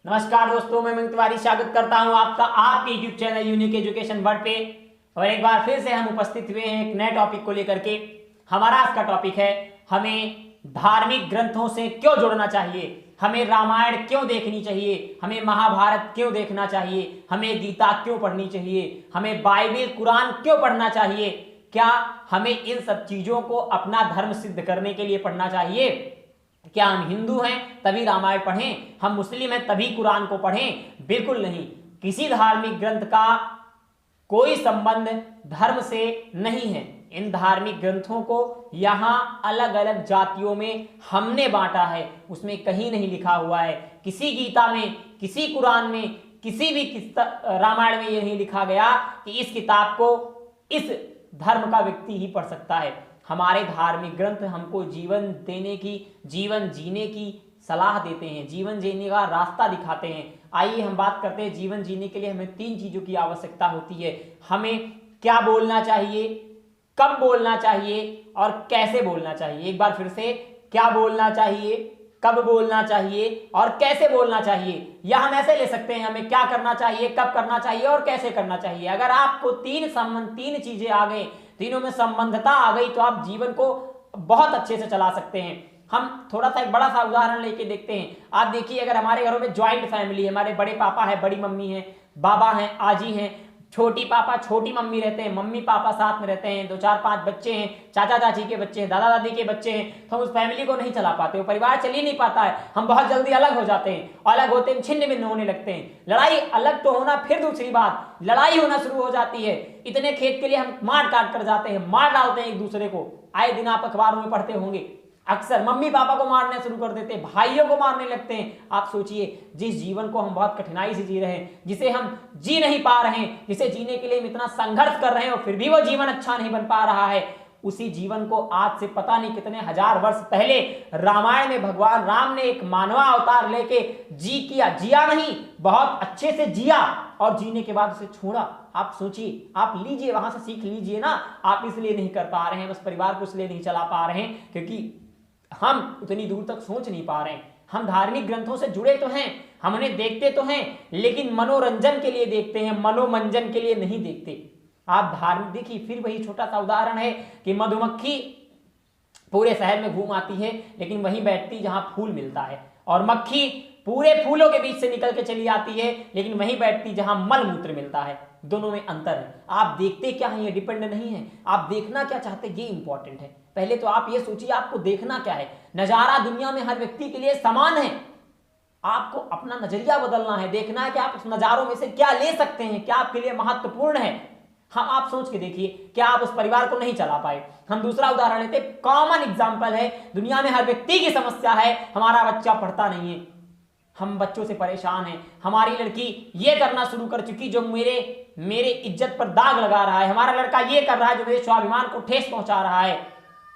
नमस्कार दोस्तों, मैं अमित तिवारी स्वागत करता हूं आपका आपके YouTube channel unique education world पे। और एक बार फिर से हम उपस्थित हुए हैं एक नए टॉपिक को लेकर के। हमारा आज का टॉपिक है, हमें धार्मिक ग्रंथों से क्यों जुड़ना चाहिए, हमें रामायण क्यों देखनी चाहिए, हमें महाभारत क्यों देखना चाहिए, हमें गीता क्यों पढ़नी चाहिए, हमें बाइबल कुरान क्यों पढ़ना चाहिए। क्या हमें इन सब चीजों को अपना धर्म सिद्ध करने के लिए पढ़ना चाहिए? क्या हम हिंदू हैं तभी रामायण पढ़ें, हम मुस्लिम हैं तभी कुरान को पढ़ें? बिल्कुल नहीं। किसी धार्मिक ग्रंथ का कोई संबंध धर्म से नहीं है। इन धार्मिक ग्रंथों को यहां अलग अलग जातियों में हमने बांटा है, उसमें कहीं नहीं लिखा हुआ है, किसी गीता में, किसी कुरान में, किसी भी रामायण में यह नहीं लिखा गया कि इस किताब को इस धर्म का व्यक्ति ही पढ़ सकता है। हमारे धार्मिक ग्रंथ हमको जीवन देने की, जीवन जीने की सलाह देते हैं, जीवन जीने का रास्ता दिखाते हैं। आइए हम बात करते हैं, जीवन जीने के लिए हमें 3 चीजों की आवश्यकता होती है। हमें क्या बोलना चाहिए, कब बोलना चाहिए और कैसे बोलना चाहिए। एक बार फिर से, क्या बोलना चाहिए, कब बोलना चाहिए और कैसे बोलना चाहिए। या हम ऐसे ले सकते हैं, हमें क्या करना चाहिए, कब करना चाहिए और कैसे करना चाहिए। अगर आपको 3 चीजें आ गई, तीनों में संबंधता आ गई, तो आप जीवन को बहुत अच्छे से चला सकते हैं। हम थोड़ा सा एक बड़ा सा उदाहरण लेके देखते हैं। आप देखिए, अगर हमारे घरों में ज्वाइंट फैमिली है, हमारे बड़े पापा है, बड़ी मम्मी है, बाबा हैं, आजी हैं, छोटी पापा छोटी मम्मी रहते हैं, मम्मी पापा साथ में रहते हैं, 2-4-5 बच्चे हैं, चाचा चाची के बच्चे हैं, दादा दादी के बच्चे हैं, तो हम उस फैमिली को नहीं चला पाते, वो परिवार चल ही नहीं पाता है। हम बहुत जल्दी अलग हो जाते हैं, अलग होते हैं छिन्न भिन्न होने लगते हैं। लड़ाई अलग तो होना, फिर दूसरी बात लड़ाई होना शुरू हो जाती है। इतने खेत के लिए हम मार काट कर जाते हैं, मार डालते हैं एक दूसरे को। आए दिन आप अखबारों में पढ़ते होंगे, अक्सर मम्मी पापा को मारने शुरू कर देते हैं, भाइयों को मारने लगते हैं। आप सोचिए, जिस जीवन को हम बहुत कठिनाई से जी रहे हैं, जिसे हम जी नहीं पा रहे हैं, जिसे जीने के लिए हम इतना संघर्ष कर रहे हैं और फिर भी वो जीवन अच्छा नहीं बन पा रहा है, उसी जीवन को आज से पता नहीं कितने हजार वर्ष पहले रामायण में भगवान राम ने एक मानवा अवतार लेके जिया नहीं, बहुत अच्छे से जिया और जीने के बाद उसे छोड़ा। आप सोचिए, आप लीजिए, वहां से सीख लीजिए ना। आप इसलिए नहीं कर पा रहे हैं, बस परिवार को इसलिए नहीं चला पा रहे हैं क्योंकि हम उतनी दूर तक सोच नहीं पा रहे हैं। हम धार्मिक ग्रंथों से जुड़े तो हैं, हम उन्हें देखते तो हैं, लेकिन मनोरंजन के लिए देखते हैं, मनोमंजन के लिए नहीं देखते। आप धार्मिक देखिए, फिर वही छोटा सा उदाहरण है कि मधुमक्खी पूरे शहर में घूम आती है, लेकिन वहीं बैठती जहां फूल मिलता है, और मक्खी पूरे फूलों के बीच से निकल के चली आती है, लेकिन वहीं बैठती जहां मल मूत्र मिलता है। दोनों में अंतर है। आप देखते क्या है, ये डिपेंड नहीं है। आप देखना क्या चाहते, ये इंपॉर्टेंट है। पहले तो आप ये सोचिए, आपको देखना क्या है। नजारा दुनिया में हर व्यक्ति के लिए समान है। आपको अपना नजरिया बदलना है, देखना है कि आप उस नजारों में से क्या ले सकते हैं, क्या आपके लिए महत्वपूर्ण है। हम आप सोच के देखिए, क्या आप उस परिवार को नहीं चला पाए। हम दूसरा उदाहरण लेते, कॉमन एग्जाम्पल है, दुनिया में हर व्यक्ति की समस्या है, हमारा बच्चा पढ़ता नहीं है, हम बच्चों से परेशान हैं, हमारी लड़की ये करना शुरू कर चुकी जो मेरे इज्जत पर दाग लगा रहा है, हमारा लड़का ये कर रहा है जो मेरे स्वाभिमान को ठेस पहुंचा रहा है।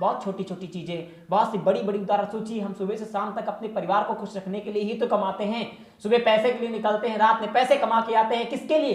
बहुत छोटी छोटी चीजें, बहुत सी बड़ी बड़ी उदाहरण। सोचिए, हम सुबह से शाम तक अपने परिवार को खुश रखने के लिए ही तो कमाते हैं। सुबह पैसे के लिए निकलते हैं, रात में पैसे कमा के आते हैं, किसके लिए?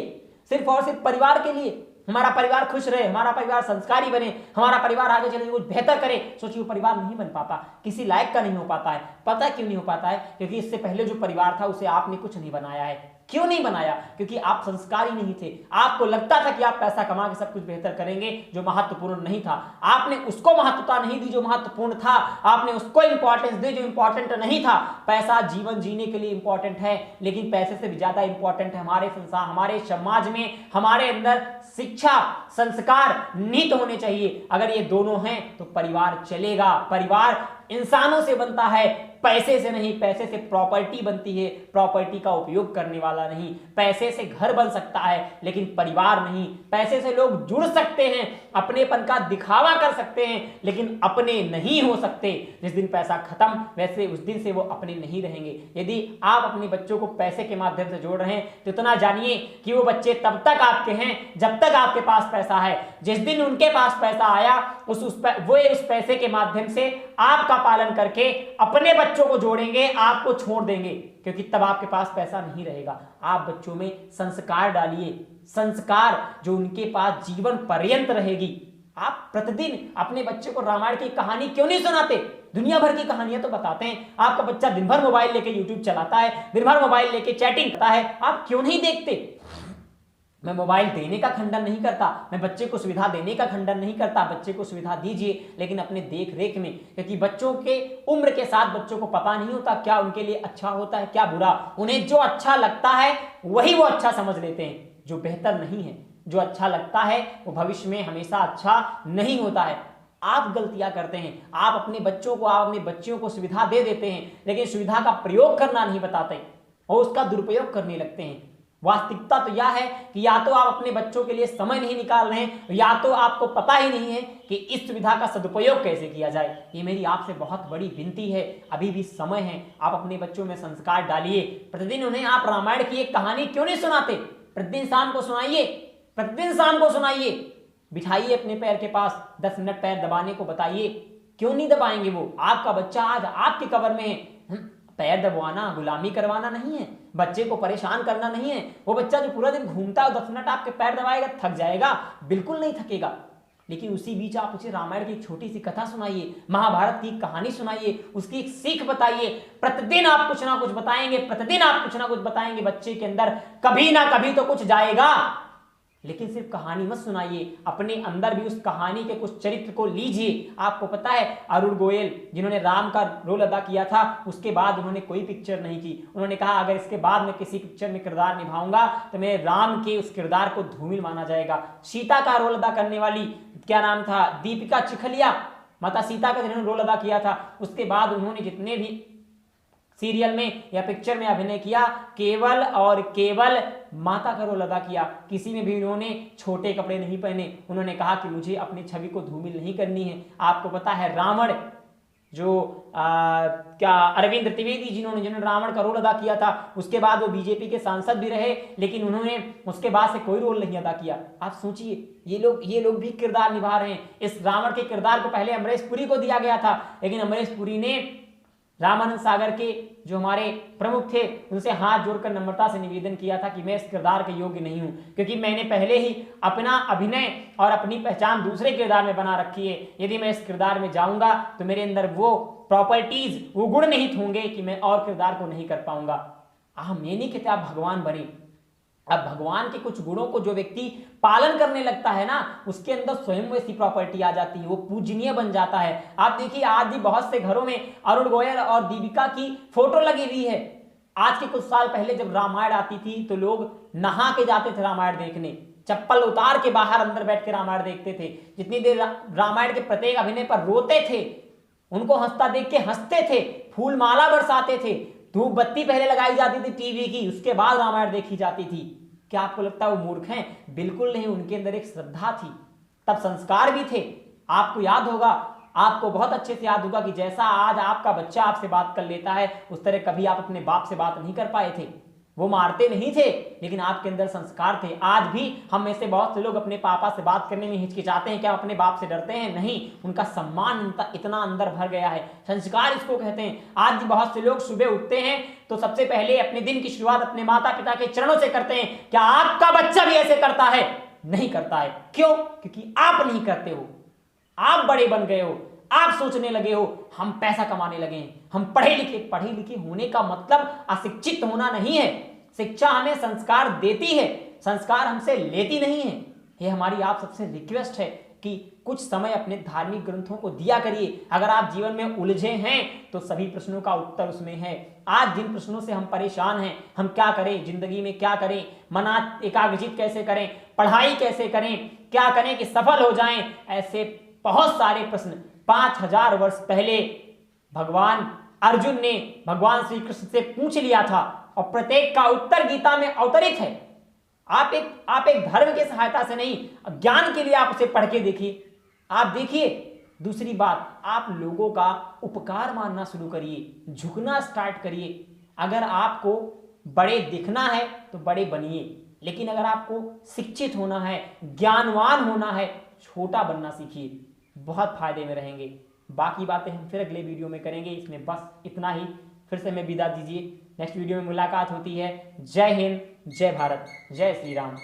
सिर्फ और सिर्फ परिवार के लिए। हमारा परिवार खुश रहे, हमारा परिवार संस्कारी बने, हमारा परिवार आगे चले कुछ बेहतर करे। सोचिए, वो परिवार नहीं बन पाता, किसी लायक का नहीं हो पाता है। पता क्यों नहीं हो पाता है? क्योंकि इससे पहले जो परिवार था उसे आपने कुछ नहीं बनाया है। क्यों नहीं बनाया? क्योंकि आप संस्कारी नहीं थे। आपको लगता था कि आप पैसा कमा के सब कुछ बेहतर करेंगे, जो महत्वपूर्ण नहीं था। आपने उसको महत्वता नहीं दी जो महत्वपूर्ण था, आपने उसको इंपॉर्टेंस दी जो इंपॉर्टेंट नहीं था। पैसा जीवन जीने के लिए इंपॉर्टेंट है, लेकिन पैसे से भी ज्यादा इंपॉर्टेंट है हमारे संसार, हमारे समाज में, हमारे अंदर शिक्षा, संस्कार, नीति होने चाहिए। अगर ये दोनों हैं तो परिवार चलेगा। परिवार इंसानों से बनता है, पैसे से नहीं। पैसे से प्रॉपर्टी बनती है, प्रॉपर्टी का उपयोग करने वाला नहीं। पैसे से घर बन सकता है, लेकिन परिवार नहीं। पैसे से लोग जुड़ सकते हैं, अपनेपन का दिखावा कर सकते हैं, लेकिन अपने नहीं हो सकते। जिस दिन पैसा खत्म, वैसे उस दिन से वो अपने नहीं रहेंगे। यदि आप अपने बच्चों को पैसे के माध्यम से जोड़ रहे हैं, तो इतना जानिए कि वो बच्चे तब तक आपके हैं जब तक आपके पास पैसा है। जिस दिन उनके पास पैसा आया, वो उस पैसे के माध्यम से आपका पालन करके अपने बच्चों को जोड़ेंगे, आपको छोड़ देंगे, क्योंकि तब आपके पास पैसा नहीं रहेगा। आप बच्चों में संस्कार डालिए, संस्कार जो उनके पास जीवन पर्यंत रहेगी। आप प्रतिदिन अपने बच्चे को रामायण की कहानी क्यों नहीं सुनाते? दुनिया भर की कहानियां तो बताते हैं। आपका बच्चा दिन भर मोबाइल लेके यूट्यूब चलाता है, दिन भर मोबाइल लेके चैटिंग करता है, आप क्यों नहीं देखते? मैं मोबाइल देने का खंडन नहीं करता, मैं बच्चे को सुविधा देने का खंडन नहीं करता, बच्चे को सुविधा दीजिए लेकिन अपने देख रेख में, क्योंकि बच्चों के उम्र के साथ बच्चों को पता नहीं होता क्या उनके लिए अच्छा होता है क्या बुरा। उन्हें जो अच्छा लगता है वही वो अच्छा समझ लेते हैं, जो बेहतर नहीं है। जो अच्छा लगता है वो भविष्य में हमेशा अच्छा नहीं होता है। आप गलतियां करते हैं, आप अपने बच्चों को, आप अपने बच्चियों को सुविधा दे देते हैं लेकिन सुविधा का प्रयोग करना नहीं बताते और उसका दुरुपयोग करने लगते हैं। वास्तविकता तो यह है कि या तो आप अपने बच्चों के लिए समय नहीं निकाल रहे हैं, या तो आपको पता ही नहीं है कि इस सुविधा का सदुपयोग कैसे किया जाए। ये मेरी आपसे बहुत बड़ी विनती है, अभी भी समय है, आप अपने बच्चों में संस्कार डालिए। प्रतिदिन उन्हें आप रामायण की एक कहानी क्यों नहीं सुनाते? प्रतिदिन शाम को सुनाइए, प्रतिदिन शाम को सुनाइए, बिठाइए अपने पैर के पास, 10 मिनट पैर दबाने को बताइए। क्यों नहीं दबाएंगे वो? आपका बच्चा आज आपके कवर में है। पैर दबवाना गुलामी करवाना नहीं है, बच्चे को परेशान करना नहीं है। वो बच्चा जो पूरा दिन घूमता है 10 मिनट आपके पैर दबाएगा, थक जाएगा? बिल्कुल नहीं थकेगा। लेकिन उसी बीच आप उसे रामायण की एक छोटी सी कथा सुनाइए, महाभारत की कहानी सुनाइए, उसकी एक सीख बताइए। प्रतिदिन आप कुछ ना कुछ बताएंगे, प्रतिदिन आप कुछ ना कुछ बताएंगे, बच्चे के अंदर कभी ना कभी तो कुछ जाएगा। लेकिन सिर्फ कहानी मत सुनाइए, अपने अंदर भी उस कहानी के कुछ चरित्र को लीजिए। आपको पता है अरुण गोयल जिन्होंने राम का रोल अदा किया था, उसके बाद उन्होंने कोई पिक्चर नहीं की। उन्होंने कहा अगर इसके बाद मैं किसी पिक्चर में किरदार निभाऊंगा तो मेरे राम के उस किरदार को धूमिल माना जाएगा। सीता का रोल अदा करने वाली क्या नाम था, दीपिका चिखलिया, माता सीता का जिन्होंने रोल अदा किया था, उसके बाद उन्होंने जितने भी सीरियल में या पिक्चर में अभिनय किया केवल और केवल माता का रोल अदा किया। किसी में भी उन्होंने छोटे कपड़े नहीं पहने। उन्होंने कहा कि मुझे अपनी छवि को धूमिल नहीं करनी है। आपको पता है रावण जो क्या अरविंद त्रिवेदी जिन्होंने रावण का रोल अदा किया था, उसके बाद वो बीजेपी के सांसद भी रहे लेकिन उन्होंने उसके बाद से कोई रोल नहीं अदा किया। आप सोचिए ये लोग भी किरदार निभा रहे हैं। इस रावण के किरदार को पहले अमरीश पुरी को दिया गया था, लेकिन अमरीश पुरी ने रामानंद सागर के जो हमारे प्रमुख थे उनसे हाथ जोड़कर नम्रता से निवेदन किया था कि मैं इस किरदार के योग्य नहीं हूं, क्योंकि मैंने पहले ही अपना अभिनय और अपनी पहचान दूसरे किरदार में बना रखी है। यदि मैं इस किरदार में जाऊंगा तो मेरे अंदर वो प्रॉपर्टीज, वो गुण निहित होंगे कि मैं और किरदार को नहीं कर पाऊंगा। हम ये नहीं कहते आप भगवान बने। अब भगवान के कुछ गुणों को जो व्यक्ति पालन करने लगता है ना, उसके अंदर स्वयं वैसी प्रॉपर्टी आ जाती है, वो पूजनीय बन जाता है। आप देखिए आज भी बहुत से घरों में अरुण गोयल और दीपिका की फोटो लगी हुई है। आज के कुछ साल पहले जब रामायण आती थी तो लोग नहा के जाते थे रामायण देखने, चप्पल उतार के बाहर अंदर बैठ के रामायण देखते थे। जितनी देर रामायण के प्रत्येक अभिनय पर रोते थे, उनको हंसता देख के हंसते थे, फूल माला बरसाते थे, धूप बत्ती पहले लगाई जाती थी टीवी की, उसके बाद रामायण देखी जाती थी। क्या आपको लगता है वो मूर्ख हैं? बिल्कुल नहीं, उनके अंदर एक श्रद्धा थी, तब संस्कार भी थे। आपको याद होगा, आपको बहुत अच्छे से याद होगा कि जैसा आज आपका बच्चा आपसे बात कर लेता है उस तरह कभी आप अपने बाप से बात नहीं कर पाए थे। वो मारते नहीं थे लेकिन आपके अंदर संस्कार थे। आज भी हम में से बहुत से लोग अपने पापा से बात करने में हिचकिचाते हैं। क्या अपने बाप से डरते हैं? नहीं, उनका सम्मान इतना अंदर भर गया है। संस्कार इसको कहते हैं। आज भी बहुत से लोग सुबह उठते हैं तो सबसे पहले अपने दिन की शुरुआत अपने माता पिता के चरणों से करते हैं। क्या आपका बच्चा भी ऐसे करता है? नहीं करता है। क्यों? क्योंकि आप नहीं करते हो। आप बड़े बन गए हो, आप सोचने लगे हो, हम पैसा कमाने लगे हैं, हम पढ़े लिखे होने का मतलब अशिक्षित होना नहीं है। शिक्षा हमें संस्कार देती है, संस्कार हमसे लेती नहीं है। ये हमारी आप सबसे रिक्वेस्ट है कि कुछ समय अपने धार्मिक ग्रंथों को दिया करिए। अगर आप जीवन में उलझे हैं तो सभी प्रश्नों का उत्तर उसमें है। आज जिन प्रश्नों से हम परेशान हैं, हम क्या करें, जिंदगी में क्या करें, मन एकाग्रचित कैसे करें, पढ़ाई कैसे करें, क्या करें कि सफल हो जाएं, ऐसे बहुत सारे प्रश्न 5000 वर्ष पहले भगवान अर्जुन ने भगवान श्री कृष्ण से पूछ लिया था और प्रत्येक का उत्तर गीता में अवतरित है। आप एक धर्म की सहायता से नहीं, ज्ञान के लिए आप उसे पढ़ के देखिए। आप देखिए, दूसरी बात, आप लोगों का उपकार मानना शुरू करिए, झुकना स्टार्ट करिए। अगर आपको बड़े दिखना है तो बड़े बनिए, लेकिन अगर आपको शिक्षित होना है, ज्ञानवान होना है, छोटा बनना सीखिए, बहुत फायदे में रहेंगे। बाकी बातें हम फिर अगले वीडियो में करेंगे। इसमें बस इतना ही। फिर से मैं विदा दीजिए, नेक्स्ट वीडियो में मुलाकात होती है। जय हिंद, जय भारत, जय श्री राम।